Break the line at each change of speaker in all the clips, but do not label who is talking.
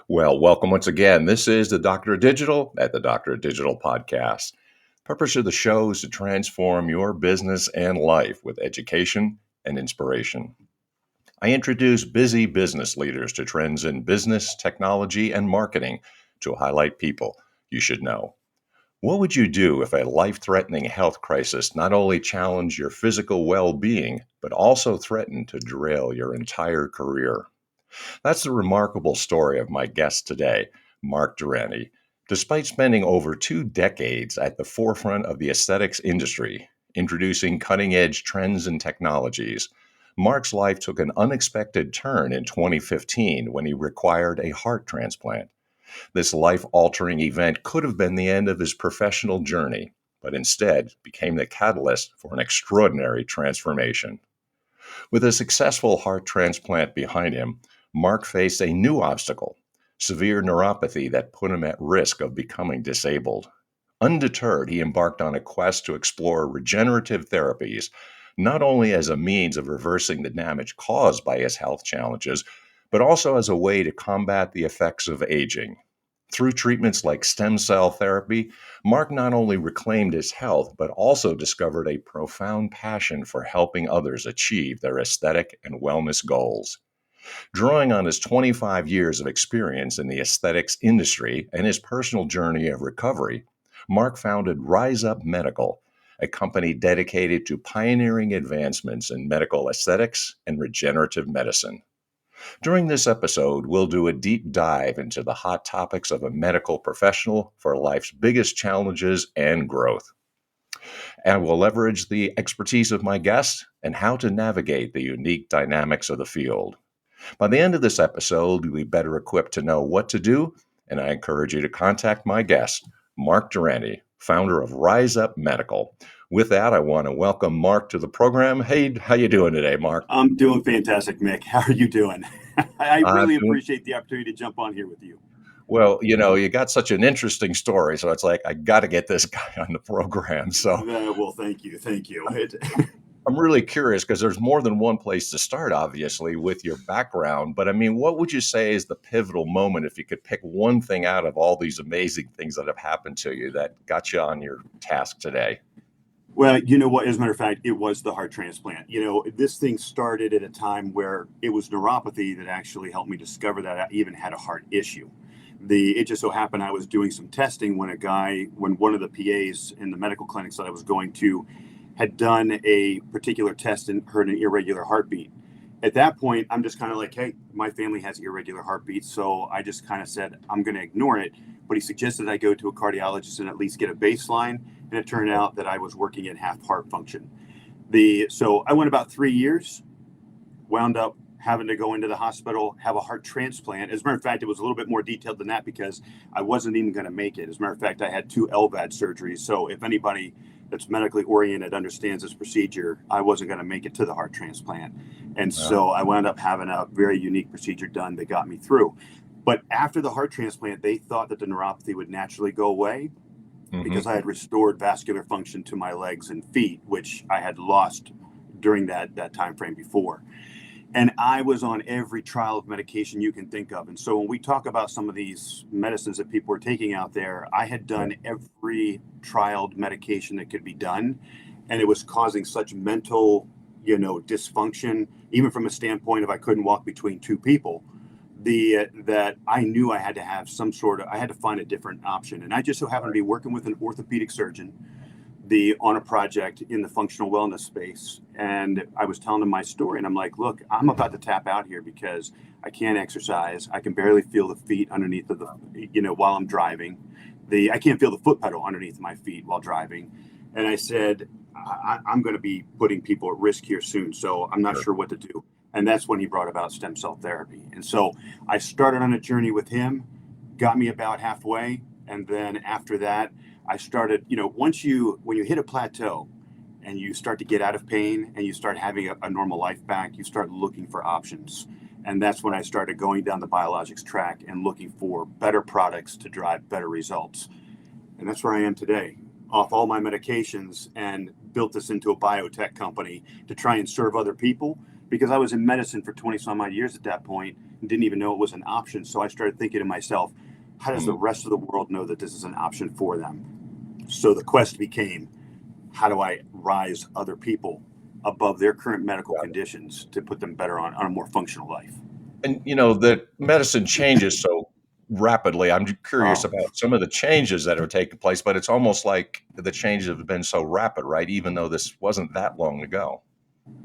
Well, welcome once again. This is the Doctor of Digital at the Doctor of Digital podcast. Purpose of the show is to transform your business and life with education and inspiration. I introduce busy business leaders to trends in business, technology, and marketing to highlight people you should know. What would you do if a life-threatening health crisis not only challenged your physical well-being, but also threatened to derail your entire career? That's the remarkable story of my guest today, Mark Durante. Despite spending over 2 decades at the forefront of the aesthetics industry, introducing cutting-edge trends and technologies, Mark's life took an unexpected turn in 2015 when he required a heart transplant. This life-altering event could have been the end of his professional journey, but instead became the catalyst for an extraordinary transformation. With a successful heart transplant behind him, Mark faced a new obstacle, severe neuropathy that put him at risk of becoming disabled. Undeterred, he embarked on a quest to explore regenerative therapies, not only as a means of reversing the damage caused by his health challenges, but also as a way to combat the effects of aging. Through treatments like stem cell therapy, Mark not only reclaimed his health, but also discovered a profound passion for helping others achieve their aesthetic and wellness goals. Drawing on his 25 years of experience in the aesthetics industry and his personal journey of recovery, Mark founded Rize Up Medical, a company dedicated to pioneering advancements in medical aesthetics and regenerative medicine. During this episode, we'll do a deep dive into the hot topics of a medical professional for life's biggest challenges and growth. And we'll leverage the expertise of my guest and how to navigate the unique dynamics of the field. By the end of this episode, you'll be better equipped to know what to do, and I encourage you to contact my guest, Mark Durante, founder of Rize Up Medical. With that, I want to welcome Mark to the program. Hey, how you doing today, Mark?
I'm doing fantastic, Mick. How are you doing? I really
doing-
appreciate the opportunity to jump on here with you.
Well, you got such an interesting story, so it's like, I got to get this guy on the program. So
Well, thank you.
I'm really curious because there's more than one place to start, obviously, with your background. But I mean, what would you say is the pivotal moment if you could pick one thing out of all these amazing things that have happened to you that got you on your task today?
Well, you know what? As a matter of fact, it was the heart transplant. This thing started at a time where it was neuropathy that actually helped me discover that I even had a heart issue. It just so happened I was doing some testing when one of the PAs in the medical clinics that I was going to had done a particular test and heard an irregular heartbeat. At that point, I'm just kind of like, hey, my family has irregular heartbeats. So I just kind of said, I'm going to ignore it. But he suggested I go to a cardiologist and at least get a baseline. And it turned out that I was working at half heart function. So I went about 3 years, wound up having to go into the hospital, have a heart transplant. As a matter of fact, it was a little bit more detailed than that because I wasn't even going to make it. As a matter of fact, I had 2 LVAD surgeries. So if anybody that's medically oriented understands this procedure, I wasn't going to make it to the heart transplant. And so I wound up having a very unique procedure done that got me through. But after the heart transplant, they thought that the neuropathy would naturally go away because I had restored vascular function to my legs and feet, which I had lost during that time frame before. And I was on every trial of medication you can think of. And so when we talk about some of these medicines that people are taking out there, I had done every trialed medication that could be done. And it was causing such mental, dysfunction, even from a standpoint of I couldn't walk between 2 people, that I knew I had to have I had to find a different option. And I just so happened to be working with an orthopedic surgeon on a project in the functional wellness space. And I was telling him my story and I'm like, look, I'm about to tap out here because I can't exercise. I can barely feel the feet underneath of while I'm driving. I can't feel the foot pedal underneath my feet while driving. And I said, I'm going to be putting people at risk here soon. So I'm not sure what to do. And that's when he brought about stem cell therapy. And so I started on a journey with him, got me about halfway. And then after that, I started, when you hit a plateau and you start to get out of pain and you start having a normal life back, you start looking for options. And that's when I started going down the biologics track and looking for better products to drive better results. And that's where I am today. off all my medications and built this into a biotech company to try and serve other people, because I was in medicine for 20 some odd years at that point and didn't even know it was an option. So I started thinking to myself, how does the
Mm.
rest of the world know that this is an option for them? So the quest became, how do I rise other people above their current medical conditions to put them better on a more functional life?
And the medicine changes so rapidly. I'm curious
Oh,
about some of the changes that are taking place, but it's almost like the changes have been so rapid, right? Even though this wasn't that long ago.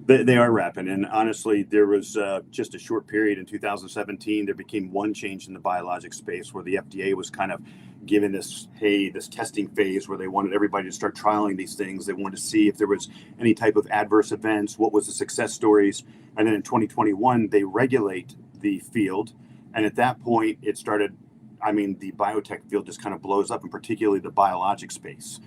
they are rapid. And honestly, there was just a short period in 2017. There became one change in the biologic space where the FDA was kind of given this, hey, this testing phase where they wanted everybody to start trialing these things. They wanted to see if there was any type of adverse events, what was the success stories. And then in 2021, they regulate the field. And at that point, it started, I mean, the biotech field just kind of blows up, and particularly the biologic space.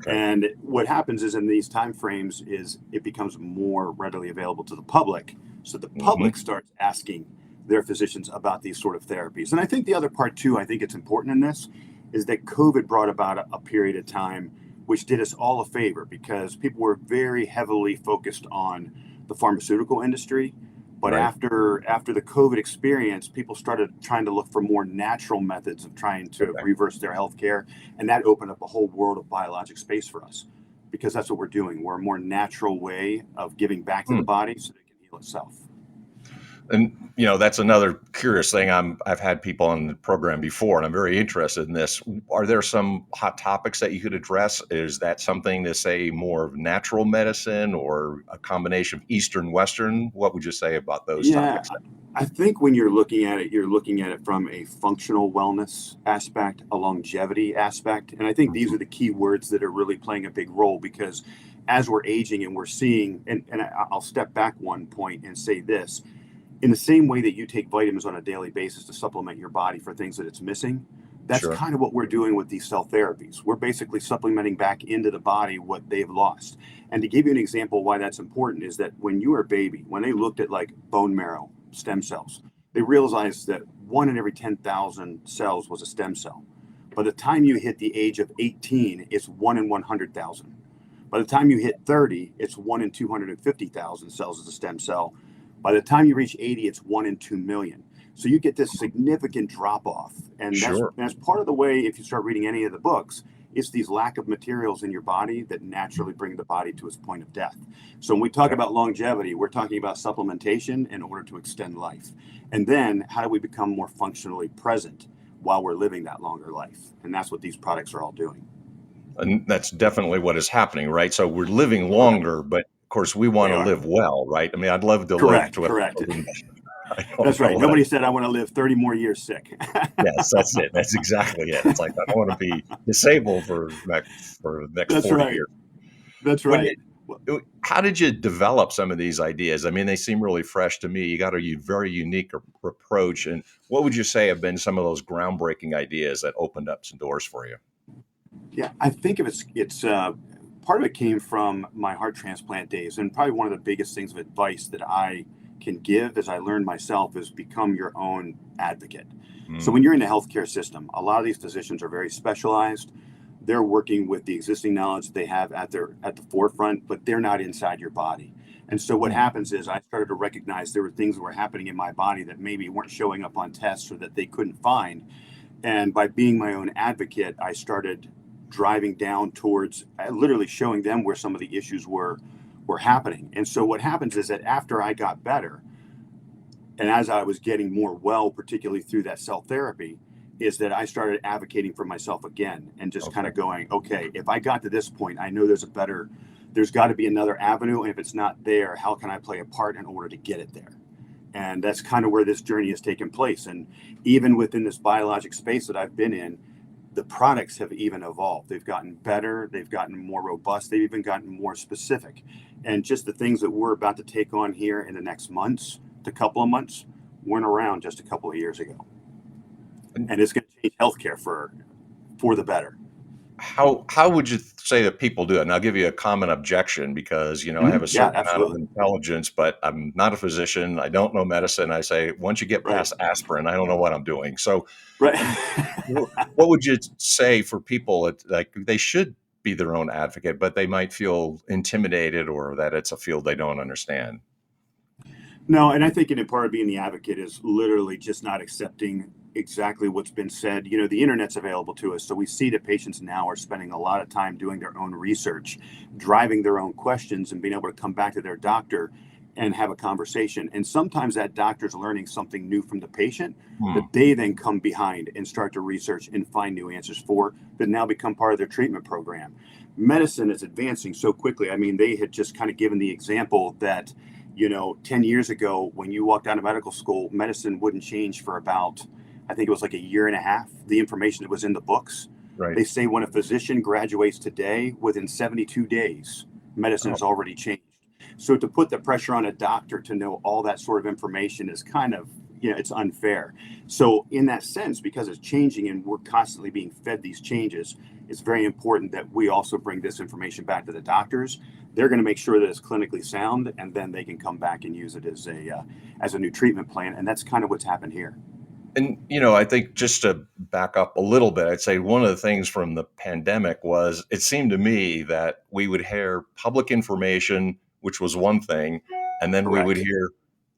Okay.
And what happens is in these time frames is it becomes more readily available to the public. So the
Hmm.
public starts asking their physicians about these sort of therapies. And I think the other part too, I think it's important in this, is that COVID brought about a period of time which did us all a favor, because people were very heavily focused on the pharmaceutical industry. But
Right.
after the COVID experience, people started trying to look for more natural methods of trying to
Okay.
reverse their health care. And that opened up a whole world of biologic space for us, because that's what we're doing. We're a more natural way of giving back to the
Hmm.
body so that it can heal itself.
And that's another curious thing. I've had people on the program before, and I'm very interested in this. Are there some hot topics that you could address? Is that something to say more of natural medicine or a combination of Eastern, Western? What would you say about those
Yeah,
topics?
I think when you're looking at it, you're looking at it from a functional wellness aspect, a longevity aspect. And I think these
Mhm.
are the key words that are really playing a big role, because as we're aging and we're seeing, and I'll step back one point and say this, in the same way that you take vitamins on a daily basis to supplement your body for things that it's missing, that's
Sure.
kind of what we're doing with these cell therapies. We're basically supplementing back into the body what they've lost. And to give you an example why that's important is that when you were a baby, when they looked at like bone marrow stem cells, they realized that one in every 10,000 cells was a stem cell. By the time you hit the age of 18, it's one in 100,000. By the time you hit 30, it's one in 250,000 cells as a stem cell. By the time you reach 80, it's one in 2 million. So you get this significant drop off. And
Sure.
that's part of the way, if you start reading any of the books, it's these lack of materials in your body that naturally bring the body to its point of death. So when we talk
Okay.
about longevity, we're talking about supplementation in order to extend life. And then how do we become more functionally present while we're living that longer life? And that's what these products are all doing.
And that's definitely what is happening, right? So we're living
Correct.
longer, but of course we want
They
to
are.
live well, right? I mean, I'd love to live
Correct.
to a
Correct.
I
That's
don't know
right.
what I
Nobody said I want to live 30 more years sick.
yes, that's it. That's exactly it. It's like I don't want to be disabled for the next
That's
40
right.
years.
That's
When
right. Well,
how did you develop some of these ideas? I mean, they seem really fresh to me. You got a very unique approach. And what would you say have been some of those groundbreaking ideas that opened up some doors for you?
yeah, I think of it's part of it came from my heart transplant days, and probably one of the biggest things of advice that I can give, as I learned myself, is become your own advocate. So when
Mm,
you're in the healthcare system, a lot of these physicians are very specialized. They're working with the existing knowledge that they have at the forefront, but they're not inside your body. And so what
mm,
happens is I started to recognize there were things that were happening in my body that maybe weren't showing up on tests or that they couldn't find. And by being my own advocate, I started driving down towards literally showing them where some of the issues were happening. And so what happens is that after I got better, and as I was getting more well, particularly through that cell therapy, is that I started advocating for myself again and just kind
okay.
of going, okay, if I got to this point, I know there's got to be another avenue. And if it's not there, how can I play a part in order to get it there? And that's kind of where this journey has taken place. And even within this biologic space that I've been in, the products have even evolved. They've gotten better, they've gotten more robust, they've even gotten more specific. And just the things that we're about to take on here in the next months, to couple of months, weren't around just a couple of years ago.
And
And it's going to change healthcare for the better.
how would you say that people do it? And I'll give you a common objection because I have a
Yeah,
certain amount of
absolutely.
intelligence, but I'm not a physician. I don't know medicine. I say once you get
Right.
past aspirin, I don't know what I'm doing. So
Right.
um, what would you say for people like they should be their own advocate, but they might feel intimidated or that it's a field they don't understand.
No, and I think in part of being the advocate is literally just not accepting exactly what's been said. The internet's available to us. So we see that patients now are spending a lot of time doing their own research, driving their own questions, and being able to come back to their doctor and have a conversation. And sometimes that doctor's learning something new from the patient
Hmm.
that they then come behind and start to research and find new answers for that now become part of their treatment program. Medicine is advancing so quickly. I mean, they had just kind of given the example that 10 years ago, when you walked out of medical school, medicine wouldn't change for about, I think it was like a year and a half, the information that was in the books.
Right.
They say when a physician graduates today, within 72 days, medicine
Oh,
has already changed. So to put the pressure on a doctor to know all that sort of information is kind of, it's unfair. So in that sense, because it's changing and we're constantly being fed these changes, it's very important that we also bring this information back to the doctors. They're going to make sure that it's clinically sound, and then they can come back and use it as a new treatment plan. And that's kind of what's happened here.
and I think just to back up a little bit, I'd say one of the things from the pandemic was it seemed to me that we would hear public information, which was one thing, and then we would
Correct.
hear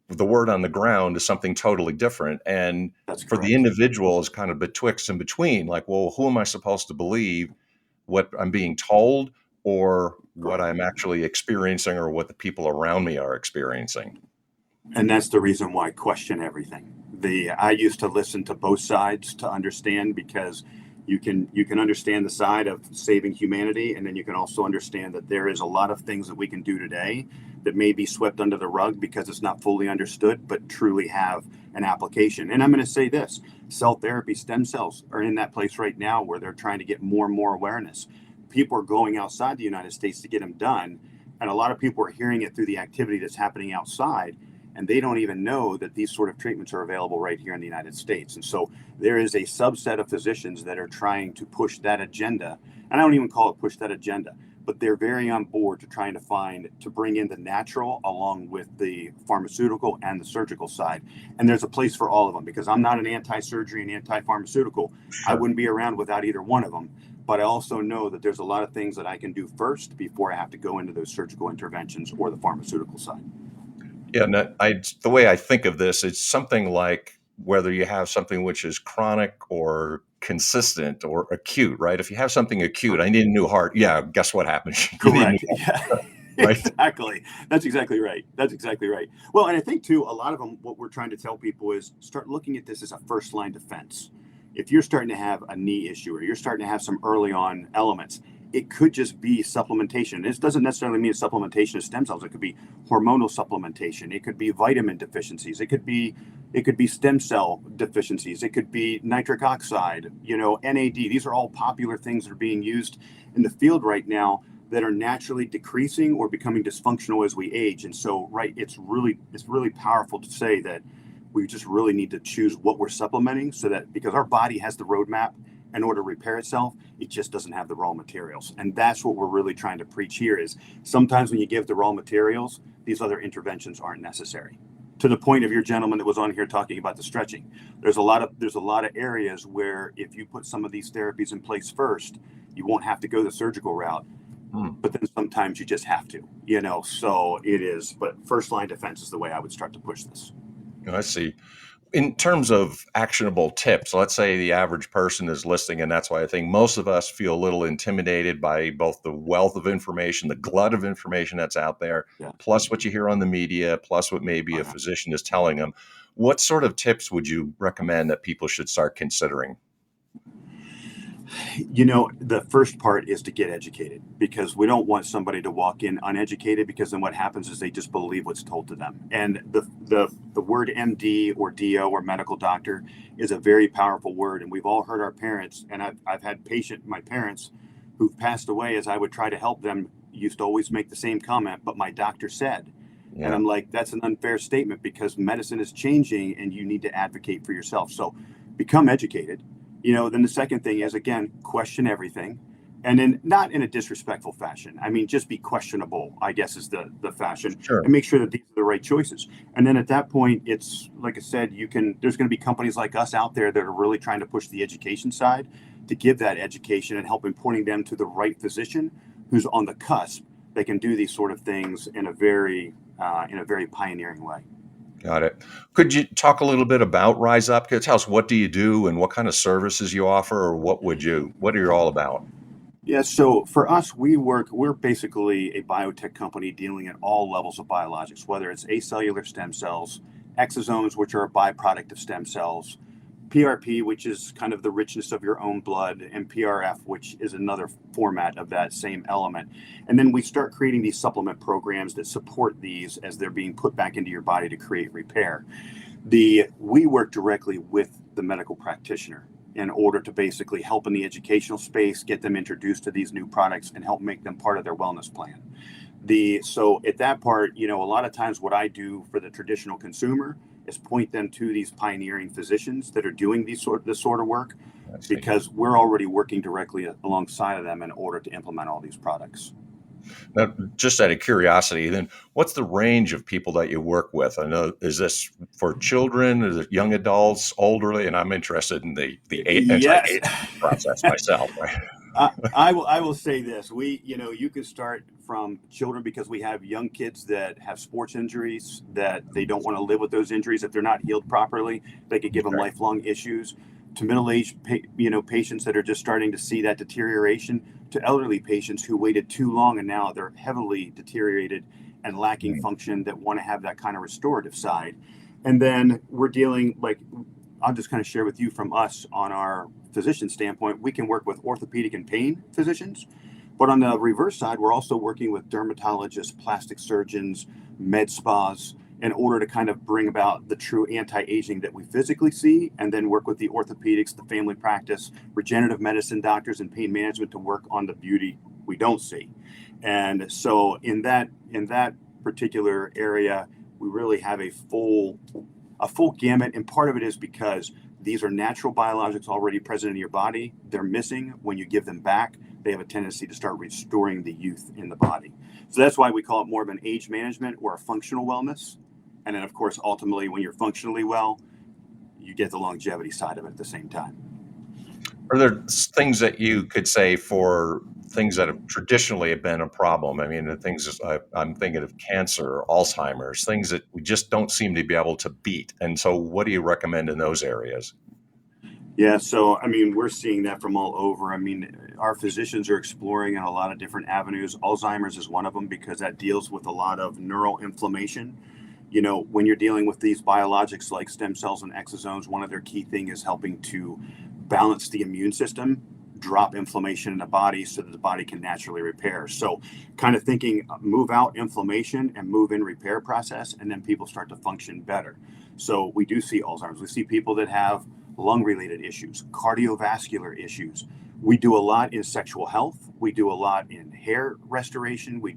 the word on the ground is something totally different. And
That's
for the
correct.
individual is kind of betwixt and between, like, well, who am I supposed to believe? What I'm being told or what
Correct.
I'm actually experiencing or what the people around me are experiencing?
And that's the reason why I question everything. I used to listen to both sides to understand, because you can understand the side of saving humanity, and then you can also understand that there is a lot of things that we can do today that may be swept under the rug because it's not fully understood, but truly have an application. And I'm going to say this: cell therapy, stem cells are in that place right now where they're trying to get more and more awareness. People are going outside the United States to get them done, and a lot of people are hearing it through the activity that's happening outside, and they don't even know that these sort of treatments are available right here in the United States. And so there is a subset of physicians that are trying to push that agenda. And I don't even call it push that agenda, but they're very on board to trying to bring in the natural along with the pharmaceutical and the surgical side. And there's a place for all of them, because I'm not an anti-surgery and anti-pharmaceutical. I
Sure.
wouldn't be around without either one of them. But I also know that there's a lot of things that I can do first before I have to go into those surgical interventions or the pharmaceutical side.
Yeah, no, the way I think of this, it's something like whether you have something which is chronic or consistent or acute, right? If you have something acute, I need a new heart. Yeah, guess what happens? You need a new
Correct. Yeah,
heart, right?
exactly. That's exactly right. That's exactly right. Well, and I think too, a lot of them, what we're trying to tell people is start looking at this as a first line defense. If you're starting to have a knee issue or you're starting to have some early on elements, it could just be supplementation. This doesn't necessarily mean supplementation of stem cells. It could be hormonal supplementation. It could be vitamin deficiencies. It could be stem cell deficiencies. It could be nitric oxide, NAD. These are all popular things that are being used in the field right now that are naturally decreasing or becoming dysfunctional as we age. And so, right, it's really powerful to say that we just really need to choose what we're supplementing, so that, because our body has the roadmap in order to repair itself, it just doesn't have the raw materials. And that's what we're really trying to preach here: is sometimes when you give the raw materials, these other interventions aren't necessary. To the point of your gentleman that was on here talking about the stretching, there's a lot of areas where if you put some of these therapies in place first, you won't have to go the surgical route.
Hmm.
But then sometimes you just have to, so it is. But first line defense is the way I would start to push this.
I see. In terms of actionable tips, let's say the average person is listening, and that's why I think most of us feel a little intimidated by both the wealth of information, the glut of information that's out there,
Yeah.
plus what you hear on the media, plus what maybe
Oh,
a
yeah.
physician is telling them. What sort of tips would you recommend that people should start considering?
The first part is to get educated, because we don't want somebody to walk in uneducated, because then what happens is they just believe what's told to them. And the word MD or DO or medical doctor is a very powerful word. And we've all heard our parents, and I've had my parents who've passed away, as I would try to help them, used to always make the same comment, but my doctor said. And
Yeah.
I'm like, that's an unfair statement, because medicine is changing and you need to advocate for yourself. So become educated. Then the second thing is, again, question everything. And then not in a disrespectful fashion. I mean, just be questionable, I guess, is the fashion,
Sure.
and make sure that these are the right choices. And then at that point, it's like I said, there's going to be companies like us out there that are really trying to push the education side. to give that education and helping pointing them to the right physician who's on the cusp. They can do these sort of things in a very pioneering way.
Got it. Could you talk a little bit about Rise Up? Tell us, what do you do and what kind of services you offer, or what are you all about?
Yeah, so for us, we're basically a biotech company dealing at all levels of biologics, whether it's acellular stem cells, exosomes, which are a byproduct of stem cells, PRP, which is kind of the richness of your own blood, and PRF, which is another format of that same element. And then we start creating these supplement programs that support these as they're being put back into your body to create repair. We work directly with the medical practitioner in order to basically help in the educational space, get them introduced to these new products, and help make them part of their wellness plan. So at that part, a lot of times what I do for the traditional consumer is point them to these pioneering physicians that are doing this sort of work,
I see.
because we're already working directly alongside of them in order to implement all these products.
Now, just out of curiosity, then what's the range of people that you work with? I know, is this for children? Is it young adults, elderly? And I'm interested in the
Yes.
anti-aging process myself, right?
I will say this. You can start from children, because we have young kids that have sports injuries that they don't want to live with those injuries. If they're not healed properly, they could give them
Okay.
lifelong issues, to middle-aged patients that are just starting to see that deterioration, to elderly patients who waited too long and now they're heavily deteriorated and lacking
Mm.
function, that want to have that kind of restorative side. And then we're dealing, like, I'll just kind of share with you from us on our physician standpoint. We can work with orthopedic and pain physicians, but on the reverse side, we're also working with dermatologists, plastic surgeons, med spas, in order to kind of bring about the true anti-aging that we physically see, and then work with the orthopedics, the family practice, regenerative medicine doctors, and pain management to work on the beauty we don't see. And so in that particular area, we really have a full gamut, and part of it is because these are natural biologics already present in your body. They're missing. When you give them back, they have a tendency to start restoring the youth in the body. So that's why we call it more of an age management or a functional wellness. And then, of course, ultimately, when you're functionally well, you get the longevity side of it at the same time.
Are there things that you could say for things that have traditionally have been a problem? I mean, the things I'm thinking of cancer, Alzheimer's, things that we just don't seem to be able to beat. And so, what do you recommend in those areas?
Yeah, so I mean, we're seeing that from all over. I mean, our physicians are exploring in a lot of different avenues. Alzheimer's is one of them, because that deals with a lot of neural inflammation. When you're dealing with these biologics like stem cells and exosomes, one of their key thing is helping to balance the immune system, drop inflammation in the body so that the body can naturally repair. So kind of thinking, move out inflammation and move in repair process, and then people start to function better. So we do see Alzheimer's. We see people that have lung related issues, cardiovascular issues. We do a lot in sexual health. We do a lot in hair restoration.
Hmm.
We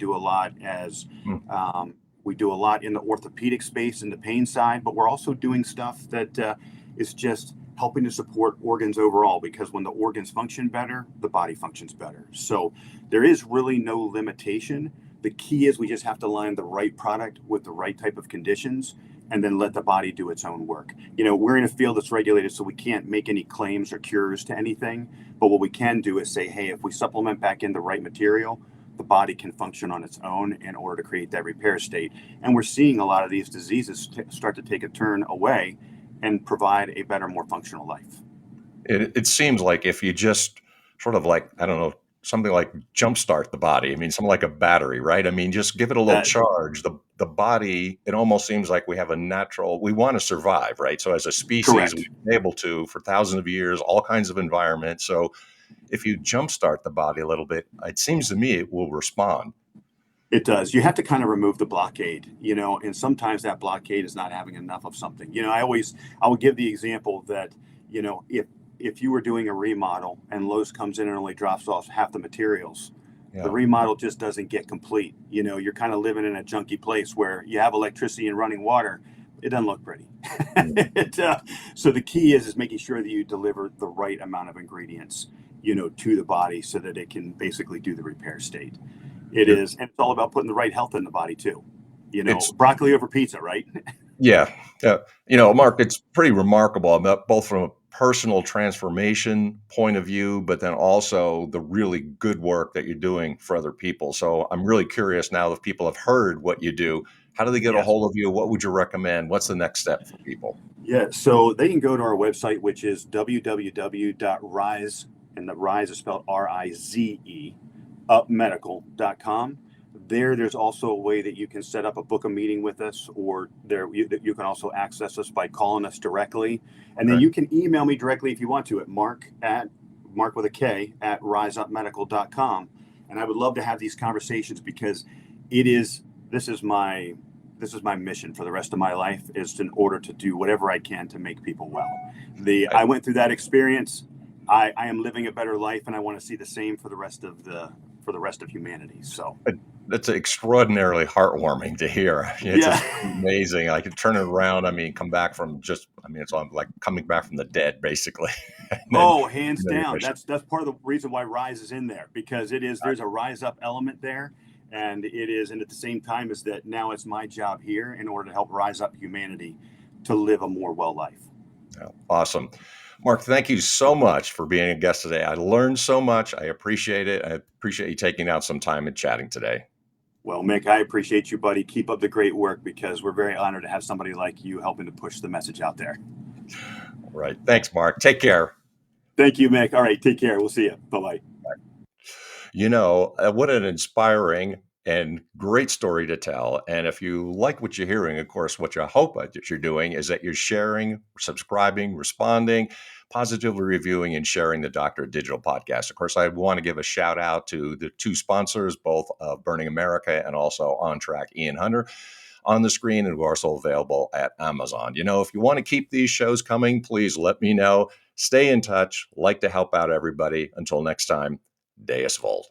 do a lot in the orthopedic space and the pain side, but we're also doing stuff that is just helping to support organs overall, because when the organs function better, the body functions better. So there is really no limitation. The key is we just have to line the right product with the right type of conditions, and then let the body do its own work. We're in a field that's regulated, so we can't make any claims or cures to anything. But what we can do is say, hey, if we supplement back in the right material, the body can function on its own in order to create that repair state. And we're seeing a lot of these diseases start to take a turn away and provide a better, more functional life.
It seems like if you just sort of like, I don't know, something like jumpstart the body. I mean, something like a battery, right? I mean, just give it a little
That
charge. The body, it almost seems like we have a natural, we want to survive, right? So as a species, we've
correct.
been able to for thousands of years, all kinds of environments. So if you jumpstart the body a little bit, it seems to me it will respond.
It does. You have to kind of remove the blockade, and sometimes that blockade is not having enough of something. I would give the example that, if you were doing a remodel and Lowe's comes in and only drops off half the materials, the
Yeah.
remodel just doesn't get complete. You're kind of living in a junky place where you have electricity and running water. It doesn't look pretty.
Mm.
So the key is making sure that you deliver the right amount of ingredients, to the body so that it can basically do the repair state. It
You're,
is, and it's all about putting the right health in the body too.
it's
Broccoli over pizza, right?
Yeah, yeah. Mark, it's pretty remarkable about both from a personal transformation point of view, but then also the really good work that you're doing for other people. So I'm really curious now if people have heard what you do, how do they get a
Yes.
hold of you? What would you recommend? What's the next step for people?
Yeah, so they can go to our website, which is www.rize, and the Rize is spelled Rize, upmedical.com. There's also a way that you can set up a book a meeting with us, or you can also access us by calling us directly. And then
Okay.
you can email me directly if you want to at Mark with a K at riseupmedical.com. And I would love to have these conversations because it is this is my this is my mission for the rest of my life, is in order to do whatever I can to make people well.
I,
I went through that experience. I am living a better life, and I want to see the same for the rest of humanity. So
I, that's extraordinarily heartwarming to hear. It's
yeah.
just amazing. I could turn it around. I mean, come back from just, I mean, it's like coming back from the dead, basically. and then,
Oh, hands
then
down. That's part of the reason why Rise is in there, because there's a rise up element there, and and at the same time is that now it's my job here in order to help rise up humanity to live a more well life.
Yeah, awesome. Mark, thank you so much for being a guest today. I learned so much. I appreciate it. I appreciate you taking out some time and chatting today.
Well, Mick, I appreciate you, buddy. Keep up the great work, because we're very honored to have somebody like you helping to push the message out there.
All right. Thanks, Mark. Take care.
Thank you, Mick. All right, take care. We'll see you. Bye bye.
What an inspiring and great story to tell. And if you like what you're hearing, of course, what you hope that you're doing is that you're sharing, subscribing, responding, positively reviewing, and sharing the Doctor Digital podcast. Of course, I want to give a shout out to the two sponsors, both of Burning America and also On Track Ian Hunter, on the screen, and we're also available at Amazon. If you want to keep these shows coming, please let me know. Stay in touch. Like to help out everybody. Until next time, Deus Volt.